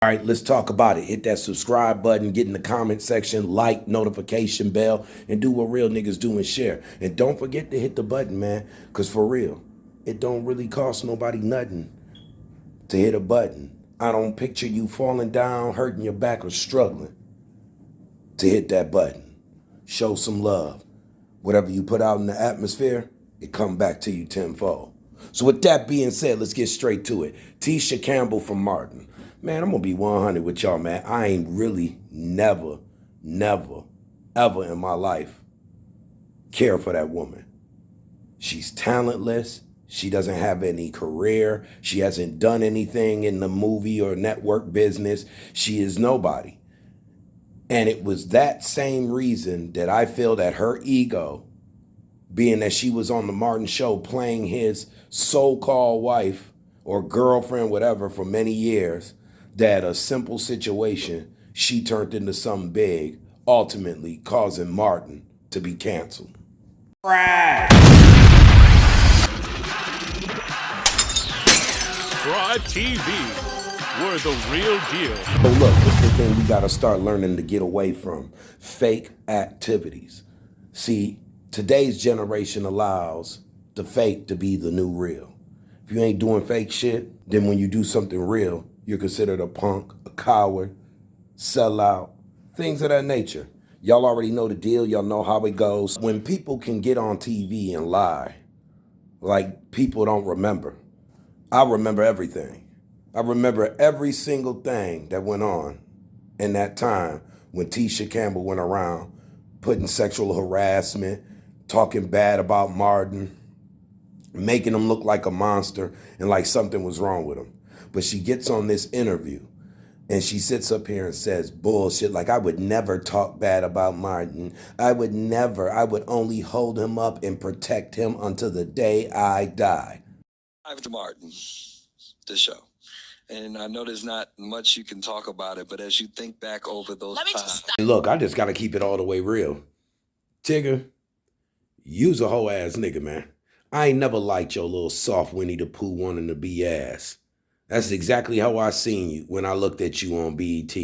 All right, let's talk about it. Hit that subscribe button, get in the comment section, like, notification bell, and do what real niggas do and share. And don't forget to hit the button, man, because for real, it don't really cost nobody nothing to hit a button. I don't picture you falling down, hurting your back, or struggling to hit that button. Show some love. Whatever you put out in the atmosphere, it come back to you tenfold. So with that being said, let's get straight to it. Tisha Campbell from Martin. Man, I'm going to be 100 with y'all, man. I ain't really never, ever in my life care for that woman. She's talentless. She doesn't have any career. She hasn't done anything in the movie or network business. She is nobody. And it was that same reason that I feel that her ego, being that she was on the Martin show playing his so-called wife or girlfriend, whatever, for many years, that a simple situation, she turned into something big, ultimately causing Martin to be canceled. Right. Broad TV, we're the real deal. So look, this is the thing we gotta start learning to get away from. Fake activities. See, today's generation allows the fake to be the new real. If you ain't doing fake shit, then when you do something real, you're considered a punk, a coward, sellout, things of that nature. Y'all already know the deal. Y'all know how it goes. When people can get on TV and lie, like people don't remember. I remember everything. I remember every single thing that went on in that time when Tisha Campbell went around putting sexual harassment, talking bad about Martin, making him look like a monster and like something was wrong with him. But she gets on this interview and she sits up here and says bullshit like, I would never talk bad about Martin. I would only hold him up and protect him until the day I die. To Martin, the show. And I know there's not much you can talk about it, but as you think back over those times. Look, I just got to keep it all the way real. Tigger, you's a whole ass nigga, man. I ain't never liked your little soft Winnie the Pooh wanting to be ass. That's exactly how I seen you when I looked at you on BET.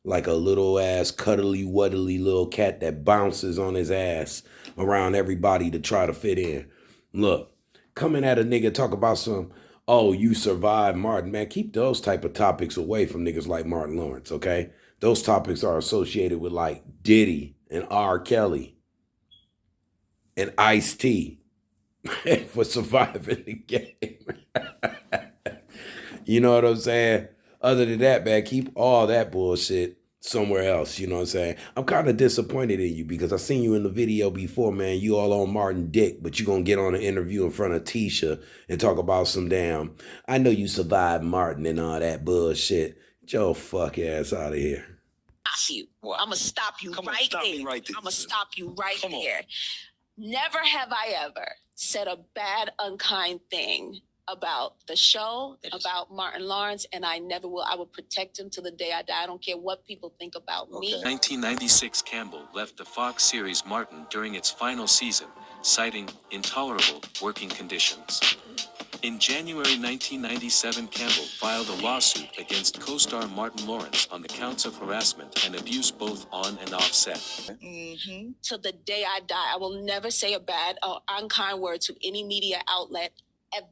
Like a little ass, cuddly, wuddly little cat that bounces on his ass around everybody to try to fit in. Look, coming at a nigga talk about some, oh, you survived Martin. Man, keep those type of topics away from niggas like Martin Lawrence, okay? Those topics are associated with like Diddy and R. Kelly and Ice-T for surviving the game. You know what I'm saying? Other than that, man, keep all that bullshit somewhere else, you know what I'm saying? I'm kind of disappointed in you because I seen you in the video before, man. You all on Martin dick, but you gonna get on an interview in front of Tisha and talk about some damn, I know you survived Martin and all that bullshit. Get your fuck ass out of here. Stop you. I'm gonna stop you right there. I'm gonna stop you right there. Never have I ever said a bad, unkind thing about the show, about Martin Lawrence, and I never will. I will protect him till the day I die. I don't care what people think about me. 1996 Campbell left the Fox series Martin during its final season, citing intolerable working conditions. In January 1997, Campbell filed a lawsuit against co-star Martin Lawrence on the counts of harassment and abuse both on and off set. Till the day I die, I will never say a bad or unkind word to any media outlet ever.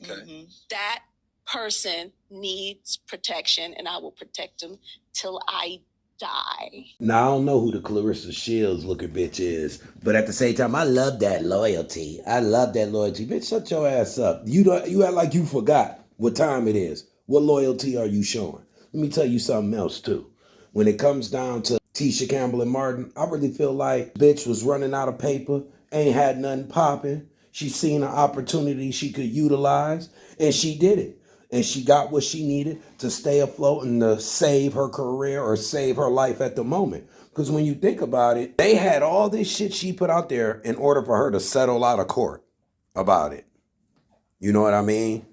Okay. That person needs protection, and I will protect him till I die. Now, I don't know who the Clarissa Shields looking bitch is, but at the same time, I love that loyalty. Bitch, shut your ass up. You act like you forgot what time it is. What loyalty are you showing? Let me tell you something else, too. When it comes down to Tisha Campbell and Martin, I really feel like bitch was running out of paper, ain't had nothing popping. She seen an opportunity she could utilize, and she did it. And she got what she needed to stay afloat and to save her career or save her life at the moment. Because when you think about it, they had all this shit she put out there in order for her to settle out of court about it. You know what I mean?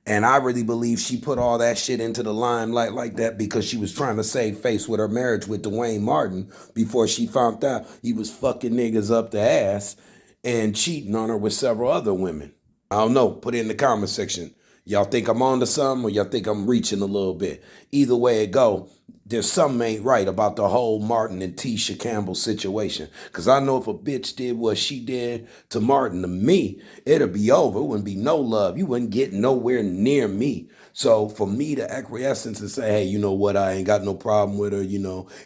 And I really believe she put all that shit into the limelight like that because she was trying to save face with her marriage with Dwayne Martin before she found out he was fucking niggas up the ass and cheating on her with several other women. I don't know. Put it in the comment section. Y'all think I'm on to something or y'all think I'm reaching a little bit? Either way it go, there's something ain't right about the whole Martin and Tisha Campbell situation. Because I know if a bitch did what she did to Martin, to me, it'll be over. It wouldn't be no love. You wouldn't get nowhere near me. So for me to acquiescence and say, hey, you know what, I ain't got no problem with her,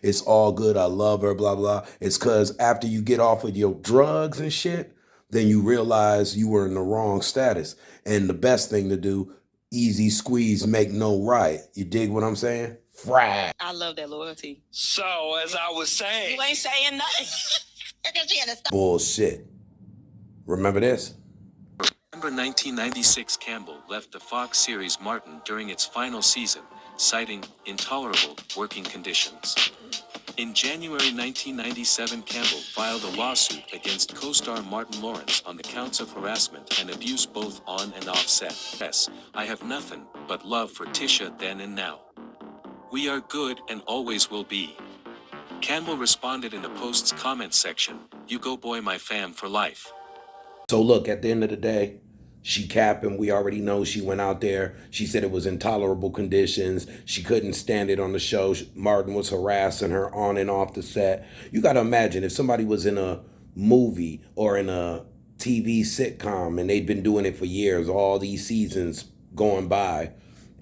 it's all good, I love her, blah, blah, it's because after you get off of your drugs and shit, then you realize you were in the wrong status. And the best thing to do, easy squeeze, make no right. You dig what I'm saying? Fried. I love that loyalty. So, as I was saying, You ain't saying nothing. Bullshit. Remember this? November 1996, Campbell left the Fox series Martin during its final season, citing intolerable working conditions. In January 1997, Campbell filed a lawsuit against co-star Martin Lawrence on the counts of harassment and abuse both on and off set. Yes, I have nothing but love for Tisha then and now. We are good and always will be. Campbell responded in a post's comment section, "You go boy, my fam for life." So look, at the end of the day, she capping. We already know she went out there. She said it was intolerable conditions. She couldn't stand it on the show. Martin was harassing her on and off the set. You got to imagine if somebody was in a movie or in a TV sitcom and they'd been doing it for years, all these seasons going by,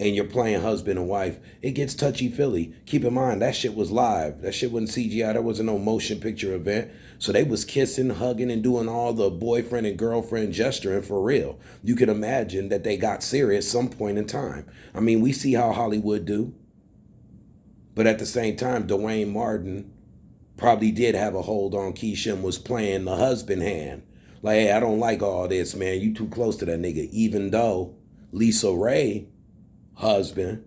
and you're playing husband and wife, it gets touchy-feely. Keep in mind, that shit was live. That shit wasn't CGI. There wasn't no motion picture event. So they was kissing, hugging, and doing all the boyfriend and girlfriend gesturing for real. You can imagine that they got serious some point in time. I mean, we see how Hollywood do. But at the same time, Dwayne Martin probably did have a hold on Keisha and was playing the husband hand. Like, hey, I don't like all this, man. You too close to that nigga. Even though Lisa Ray, husband,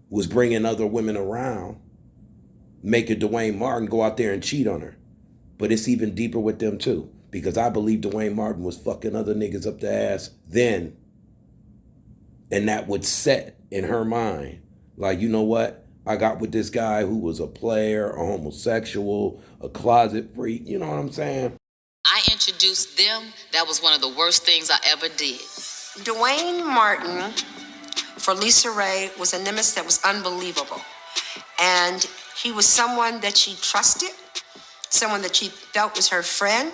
was bringing other women around, making Dwayne Martin go out there and cheat on her. But it's even deeper with them too, because I believe Dwayne Martin was fucking other niggas up the ass then. And that would set in her mind, like, you know what? I got with this guy who was a player, a homosexual, a closet freak. You know what I'm saying? I introduced them. That was one of the worst things I ever did. Dwayne Martin for Lisa Ray was a nemesis that was unbelievable. And he was someone that she trusted, someone that she felt was her friend,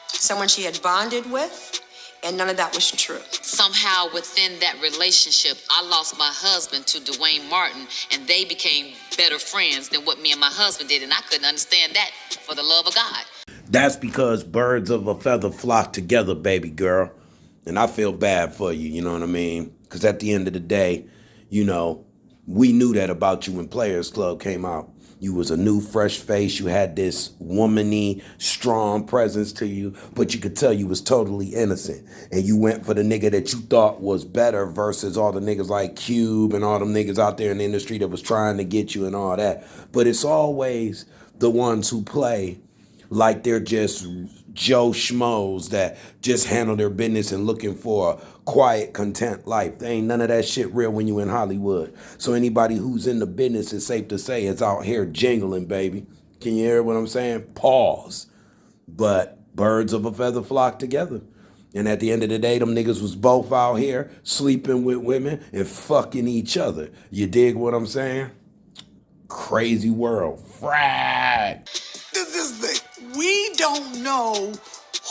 someone she had bonded with, and none of that was true. Somehow within that relationship, I lost my husband to Dwayne Martin, and they became better friends than what me and my husband did, and I couldn't understand that for the love of God. That's because birds of a feather flock together, baby girl. And I feel bad for you, you know what I mean? Because at the end of the day, we knew that about you when Players Club came out. You was a new, fresh face. You had this womany, strong presence to you, but you could tell you was totally innocent. And you went for the nigga that you thought was better versus all the niggas like Cube and all them niggas out there in the industry that was trying to get you and all that. But it's always the ones who play like they're just Joe Schmoes that just handle their business and looking for a quiet, content life. There ain't none of that shit real when you in Hollywood. So anybody who's in the business, it's safe to say, is out here jingling, baby. Can you hear what I'm saying? Pause. But birds of a feather flock together. And at the end of the day, them niggas was both out here sleeping with women and fucking each other. You dig what I'm saying? Crazy world. Fried. This thing. We don't know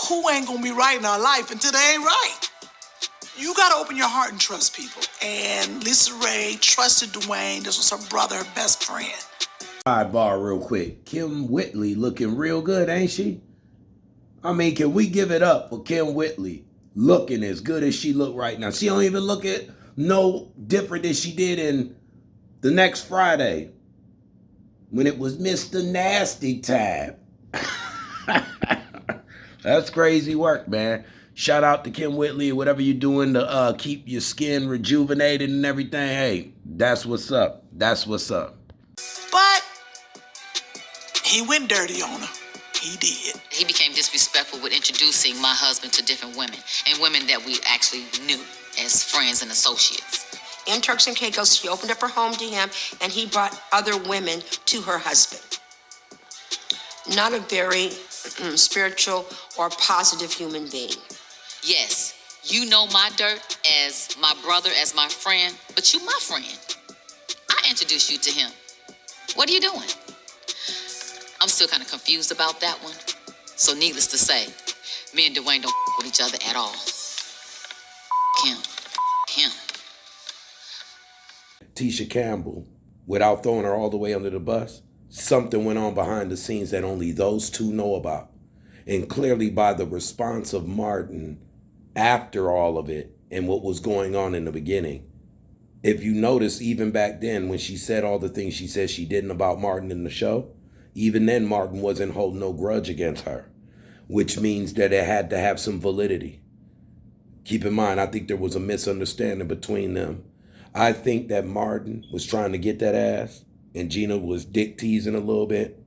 who ain't gonna be right in our life until they ain't right. You gotta open your heart and trust people. And Lisa Ray trusted Dwayne. This was her brother, her best friend. Sidebar real quick. Kim Whitley looking real good, ain't she? I mean, can we give it up for Kim Whitley looking as good as she look right now? She don't even look at no different than she did in The Next Friday when it was Mr. Nasty Time. That's crazy work, man. Shout out to Kim Whitley, whatever you're doing to keep your skin rejuvenated and everything. Hey, that's what's up. That's what's up. But he went dirty on her. He did. He became disrespectful with introducing my husband to different women, and women that we actually knew as friends and associates. In Turks and Caicos, she opened up her home to him, and he brought other women to her husband. Not a very spiritual or positive human being. Yes, You know my dirt as my brother, as my friend, but you my friend. I introduced you to him. What are you doing? I'm still kind of confused about that one. So needless to say, me and Dwayne don't with each other at all. Him. Tisha Campbell, without throwing her all the way under the bus, something went on behind the scenes that only those two know about. And clearly by the response of Martin after all of it and what was going on in the beginning, if you notice, even back then when she said all the things she said she didn't about Martin in the show, even then Martin wasn't holding no grudge against her, which means that it had to have some validity. Keep in mind, I think there was a misunderstanding between them. I think that Martin was trying to get that ass and Giiina was dick teasing a little bit,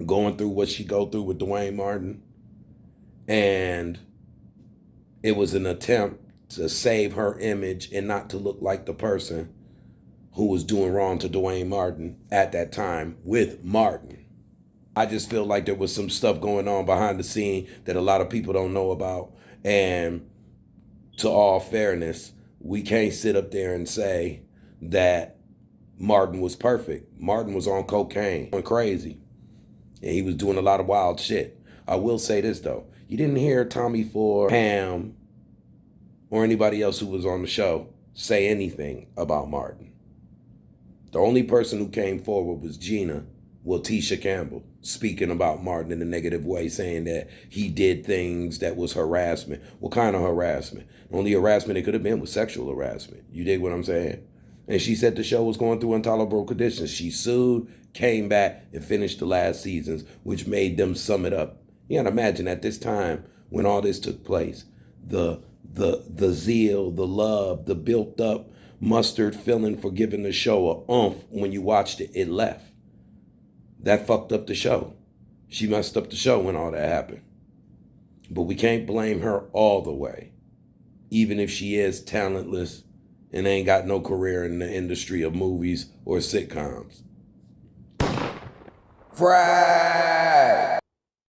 going through what she go through with Dwayne Martin. And it was an attempt to save her image and not to look like the person who was doing wrong to Dwayne Martin at that time with Martin. I just feel like there was some stuff going on behind the scene that a lot of people don't know about. And to all fairness, we can't sit up there and say that Martin was perfect. Martin was on cocaine, going crazy, and he was doing a lot of wild shit. I will say this though, you didn't hear Tommy Ford, Pam, or anybody else who was on the show say anything about Martin. The only person who came forward was Giiina, Tisha Campbell, speaking about Martin in a negative way, saying that he did things that was harassment. What kind of harassment? The only harassment it could have been was sexual harassment. You dig what I'm saying? And she said the show was going through intolerable conditions. She sued, came back, and finished the last seasons, which made them sum it up. You gotta imagine at this time when all this took place, the zeal, the love, the built up mustard feeling for giving the show a oomph when you watched it, it left. That fucked up the show. She messed up the show when all that happened. But we can't blame her all the way, even if she is talentless and ain't got no career in the industry of movies or sitcoms. Friday.